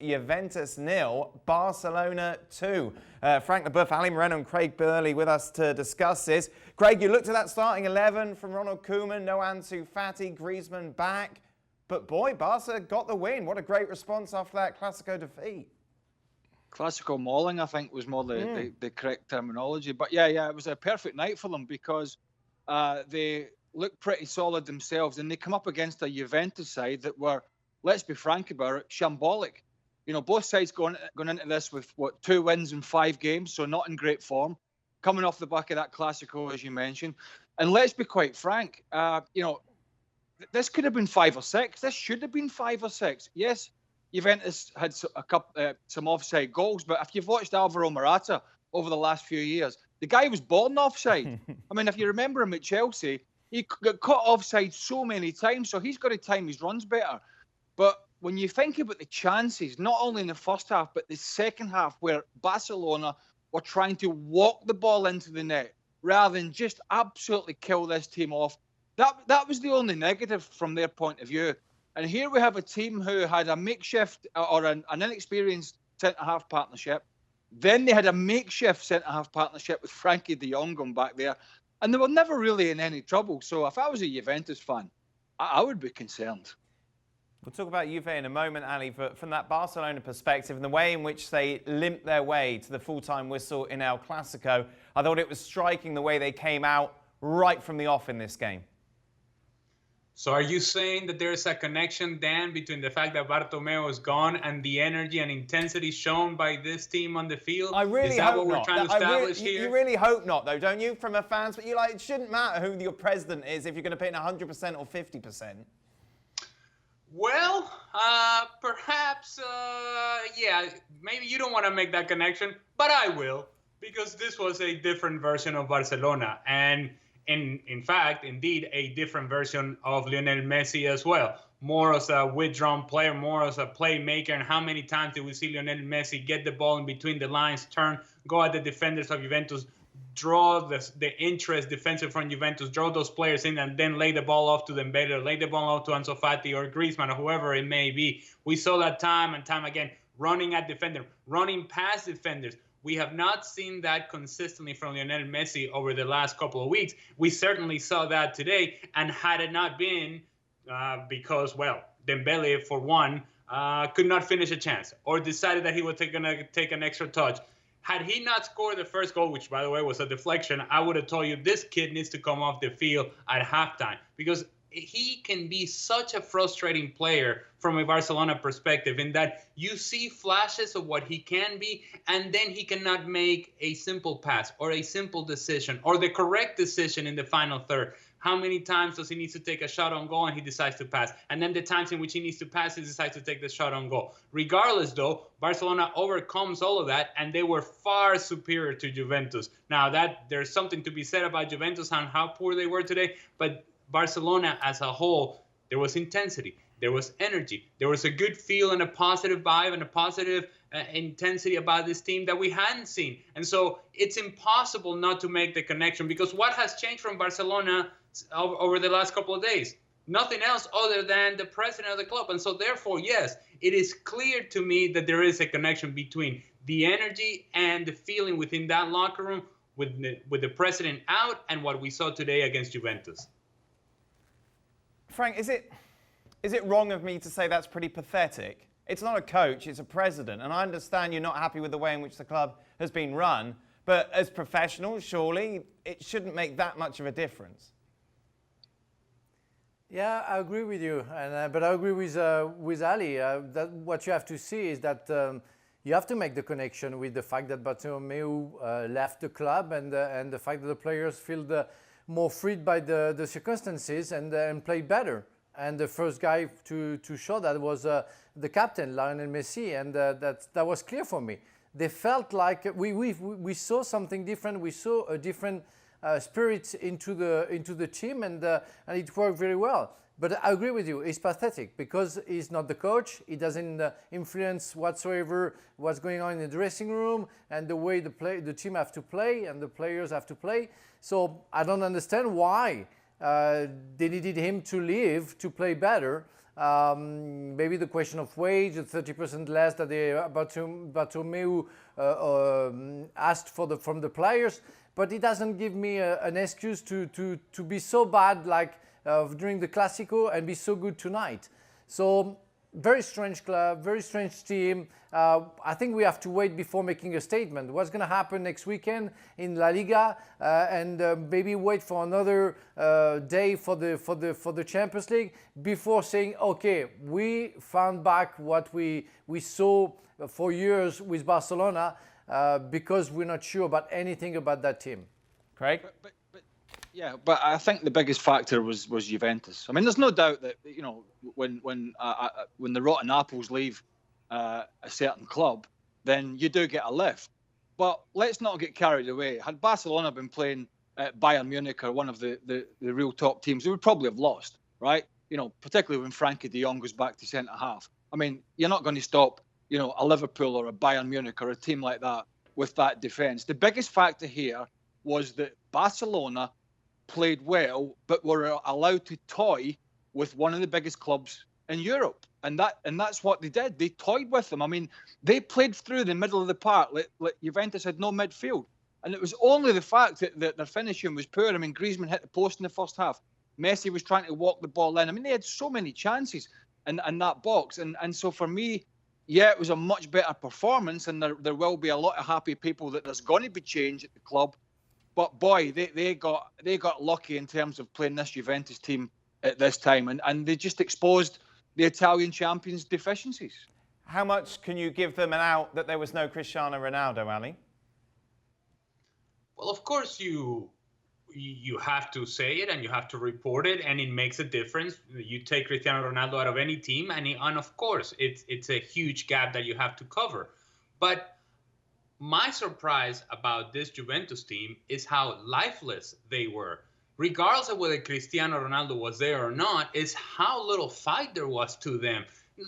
Juventus 0, Barcelona 2. Frank Leboeuf, Alejandro Moreno and Craig Burley with us to discuss this. Craig, you looked at that starting 11 from Ronald, Koeman, no Ansu Fati, Griezmann back. But boy, Barca got the win. What a great response after that Clasico defeat. Clasico mauling, I think, was more the correct terminology. But yeah, it was a perfect night for them because they looked pretty solid themselves, and they come up against a Juventus side that were, let's be frank about it, shambolic. You know, both sides going into this with, 2 wins in 5 games, so not in great form, coming off the back of that Clasico, as you mentioned. And let's be quite frank, this could have been 5 or 6. This should have been 5 or 6. Yes, Juventus had some offside goals, but if you've watched Alvaro Morata over the last few years, the guy was born offside. I mean, if you remember him at Chelsea, he got caught offside so many times, so he's got to time his runs better. But when you think about the chances, not only in the first half, but the second half, where Barcelona were trying to walk the ball into the net rather than just absolutely kill this team off, that was the only negative from their point of view. And here we have a team who had a makeshift or an inexperienced centre-half partnership. Then they had a makeshift centre-half partnership with Frankie de Jong going back there. And they were never really in any trouble. So if I was a Juventus fan, I would be concerned. We'll talk about Juve in a moment, Ali, but from that Barcelona perspective and the way in which they limped their way to the full-time whistle in El Clasico, I thought it was striking the way they came out right from the off in this game. So are you saying that there's a connection, Dan, between the fact that Bartomeu is gone and the energy and intensity shown by this team on the field? I really is that hope what we're not. trying to establish here? You really hope not, though, don't you, from a fans? But it shouldn't matter who your president is if you're going to put in 100% or 50%. Well, perhaps, yeah, maybe you don't want to make that connection, but I will, because this was a different version of Barcelona. And in fact, indeed, a different version of Lionel Messi as well. More as a withdrawn player, more as a playmaker. And how many times did we see Lionel Messi get the ball in between the lines, turn, go at the defenders of Juventus, draw the interest defensive from Juventus, draw those players in, and then lay the ball off to Dembele, lay the ball off to Ansu Fati or Griezmann or whoever it may be. We saw that time and time again, running at defenders, running past defenders. We have not seen that consistently from Lionel Messi over the last couple of weeks. We certainly saw that today, and had it not been because, well, Dembele, for one, could not finish a chance or decided that he was going to take an extra touch. Had he not scored the first goal, which, by the way, was a deflection, I would have told you this kid needs to come off the field at halftime, because he can be such a frustrating player from a Barcelona perspective, in that you see flashes of what he can be, and then he cannot make a simple pass or a simple decision or the correct decision in the final third. How many times does he need to take a shot on goal and he decides to pass? And then the times in which he needs to pass, he decides to take the shot on goal. Regardless, though, Barcelona overcomes all of that, and they were far superior to Juventus. Now, that there's something to be said about Juventus and how poor they were today, but Barcelona as a whole, there was intensity, there was energy, there was a good feel and a positive vibe and a positive intensity about this team that we hadn't seen. And so it's impossible not to make the connection, because what has changed from Barcelona over the last couple of days? Nothing else other than the president of the club. And so therefore, yes, it is clear to me that there is a connection between the energy and the feeling within that locker room with the president out and what we saw today against Juventus. Frank, is it wrong of me to say that's pretty pathetic? It's not a coach, it's a president. And I understand you're not happy with the way in which the club has been run, but as professionals, surely it shouldn't make that much of a difference. Yeah, I agree with you, but I agree with Ali. That what you have to see is that you have to make the connection with the fact that Bartomeu left the club, and the fact that the players feel more freed by the circumstances and play better. And the first guy to show that was the captain, Lionel Messi, and that was clear for me. They felt like we saw something different. We saw a different spirit into the team, and it worked very well. But I agree with you, it's pathetic because he's not the coach. He doesn't influence whatsoever what's going on in the dressing room and the way the team have to play and the players have to play. So I don't understand why they needed him to leave to play better. Maybe the question of wage, the 30% less that Bartomeu asked from the players, but it doesn't give me an excuse to be so bad like during the Clasico and be so good tonight. So very strange club, very strange team. I think we have to wait before making a statement. What's going to happen next weekend in La Liga, and maybe wait for another day for the Champions League before saying, okay, we found back what we saw for years with Barcelona, because we're not sure about anything about that team. Craig? But I think the biggest factor was Juventus. I mean, there's no doubt that, you know, when the rotten apples leave a certain club, then you do get a lift. But let's not get carried away. Had Barcelona been playing at Bayern Munich or one of the real top teams, they would probably have lost, right? You know, particularly when Frankie de Jong goes back to centre half. I mean, you're not going to stop, you know, a Liverpool or a Bayern Munich or a team like that with that defence. The biggest factor here was that Barcelona played well, but were allowed to toy with one of the biggest clubs in Europe, and that's what they did. They toyed with them. I mean, they played through the middle of the park. Juventus had no midfield, and it was only the fact that their finishing was poor. I mean, Griezmann hit the post in the first half. Messi was trying to walk the ball in. I mean, they had so many chances in that box, and so for me, yeah, it was a much better performance, and there will be a lot of happy people that there's going to be change at the club. But boy, they got lucky in terms of playing this Juventus team at this time, and they just exposed the Italian champions' deficiencies. How much can you give them an out that there was no Cristiano Ronaldo, Ali? Well, of course you have to say it and you have to report it, and it makes a difference. You take Cristiano Ronaldo out of any team, and of course it's a huge gap that you have to cover. But my surprise about this Juventus team is how lifeless they were. Regardless of whether Cristiano Ronaldo was there or not, is how little fight there was to them.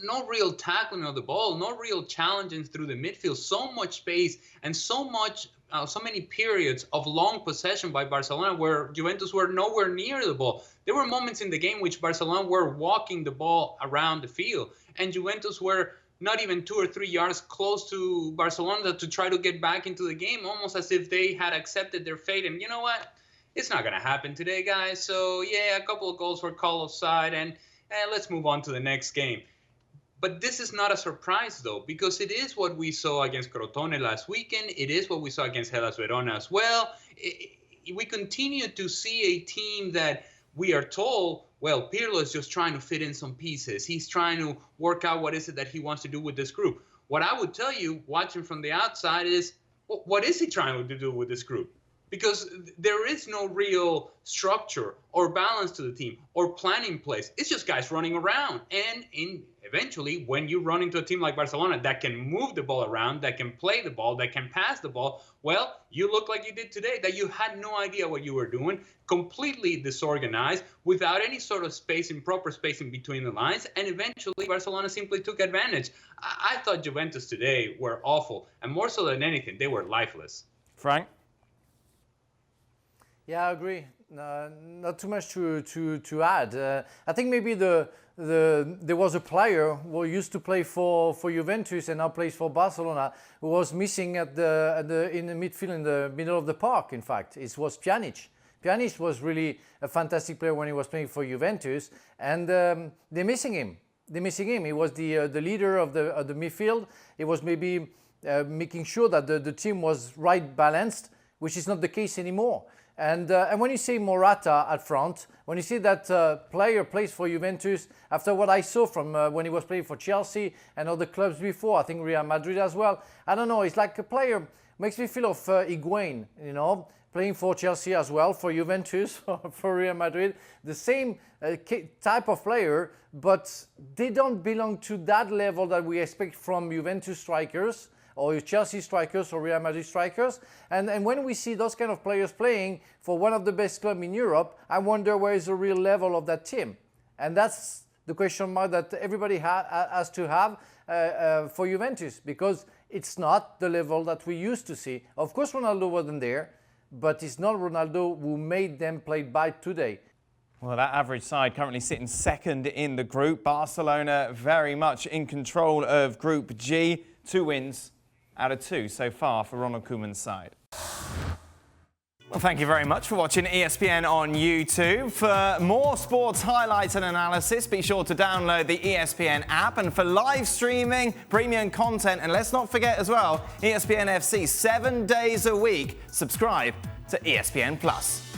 No real tackling of the ball, no real challenging through the midfield. So much space and so many periods of long possession by Barcelona where Juventus were nowhere near the ball. There were moments in the game which Barcelona were walking the ball around the field, and Juventus were not even 2 or 3 yards close to Barcelona to try to get back into the game, almost as if they had accepted their fate. And you know what? It's not going to happen today, guys. So, yeah, a couple of goals were called offside, and let's move on to the next game. But this is not a surprise, though, because it is what we saw against Crotone last weekend. It is what we saw against Hellas Verona as well. We continue to see a team that we are told, well, Pirlo is just trying to fit in some pieces. He's trying to work out what is it that he wants to do with this group. What I would tell you, watching from the outside, is what is he trying to do with this group? Because there is no real structure or balance to the team or plan in place. It's just guys running around. And eventually, when you run into a team like Barcelona that can move the ball around, that can play the ball, that can pass the ball, well, you look like you did today, that you had no idea what you were doing, completely disorganized, without any sort of spacing, proper spacing between the lines. And eventually, Barcelona simply took advantage. I thought Juventus today were awful. And more so than anything, they were lifeless. Frank? Yeah, I agree. Not too much to add. I think maybe there was a player who used to play for Juventus and now plays for Barcelona, who was missing in the midfield, in the middle of the park. In fact, it was Pjanic. Pjanic was really a fantastic player when he was playing for Juventus, and they're missing him. He was the leader of the midfield. He was maybe making sure that the team was right balanced, which is not the case anymore. And when you say Morata at front, when you see that player plays for Juventus, after what I saw from when he was playing for Chelsea and other clubs before, I think Real Madrid as well, I don't know, it's like a player, makes me feel of Higuain, you know, playing for Chelsea as well, for Juventus, for Real Madrid, the same type of player, but they don't belong to that level that we expect from Juventus strikers, or Chelsea strikers or Real Madrid strikers. And when we see those kind of players playing for one of the best clubs in Europe, I wonder where is the real level of that team. And that's the question mark that everybody has to have for Juventus, because it's not the level that we used to see. Of course, Ronaldo wasn't there, but it's not Ronaldo who made them play bad today. Well, that average side currently sitting second in the group. Barcelona very much in control of Group G. 2 wins out of 2 so far for Ronald Koeman's side. Well, thank you very much for watching ESPN on YouTube. For more sports highlights and analysis, be sure to download the ESPN app. And for live streaming, premium content, and let's not forget as well, ESPN FC 7 days a week. Subscribe to ESPN Plus.